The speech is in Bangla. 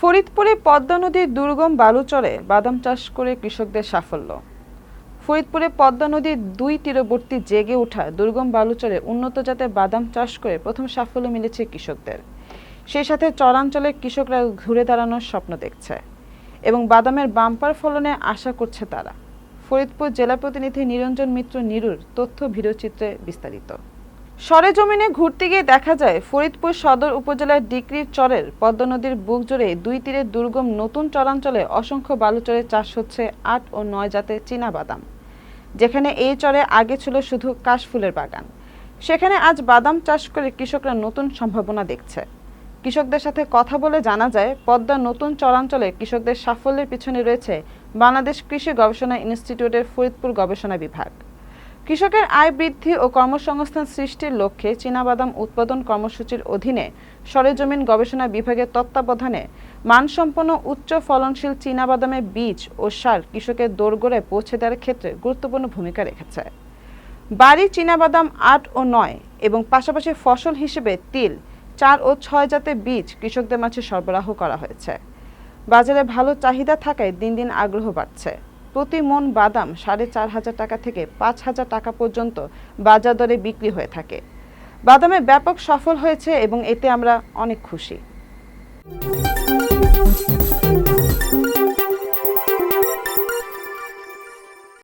ফরিদপুরে পদ্মা নদীর দুর্গম বালুচরে বাদাম চাষ করে কৃষকদের সাফল্য। ফরিদপুরে পদ্মা নদীর দুই তীরবর্তী জেগে ওঠা দুর্গম বালুচরে উন্নত জাতের বাদাম চাষ করে প্রথম সাফল্য মিলেছে কৃষকদের। সেই সাথে চরাঞ্চলের কৃষকরা ঘুরে দাঁড়ানোর স্বপ্ন দেখছে এবং বাদামের বাম্পার ফলনে আশা করছে তারা। ফরিদপুর জেলা প্রতিনিধি নিরঞ্জন মিত্র নিরুর তথ্য ভিডিওচিত্রে বিস্তারিত। সরেজমিনে ঘুরতে গিয়ে দেখা যায় ফরিদপুর সদর উপজেলার ডিকরির চরের পদ্মা নদীর বুক জুড়ে দুই তীরে দুর্গম নতুন চরাঞ্চলে অসংখ্য বালুচরে চাষ হচ্ছে ৮ ও ৯ জাতের চীনা বাদাম। যেখানে এই চরে আগে ছিল শুধু কাশফুলের বাগান, সেখানে আজ বাদাম চাষ করে কৃষকরা নতুন সম্ভাবনা দেখছে। কৃষকদের সাথে কথা বলে জানা যায়, পদ্মার নতুন চরাঞ্চলে কৃষকদের সাফল্যের পিছনে রয়েছে বাংলাদেশ কৃষি গবেষণা ইনস্টিটিউটের ফরিদপুর গবেষণা বিভাগ। কৃষকের আয় বৃদ্ধি ও কর্মসংস্থান সৃষ্টির লক্ষ্যে চীনাবাদাম উৎপাদন কর্মসূচির অধীনে সরেজমিন গবেষণা বিভাগের তত্ত্বাবধানে মানসম্পন্ন উচ্চ ফলনশীল চীনাবাদামের বীজ ও সার কৃষকের দোরগোড়ায় পৌঁছে দেওয়ার ক্ষেত্রে গুরুত্বপূর্ণ ভূমিকা রেখেছে। বাড়ি চীনাবাদাম ৮ ও ৯ এবং পাশাপাশি ফসল হিসেবে তিল ৪ ও ৬ জাতের বীজ কৃষকদের মাঝে সরবরাহ করা হয়েছে। বাজারে ভালো চাহিদা থাকায় দিন দিন আগ্রহ বাড়ছে। প্রতি মন বাদাম ৪,৫০০ টাকা থেকে ৫,০০০ টাকা পর্যন্ত বাজার দরে বিক্রি হয়ে থাকে। বাদামে ব্যাপক সফল হয়েছে এবং এতে আমরা অনেক খুশি।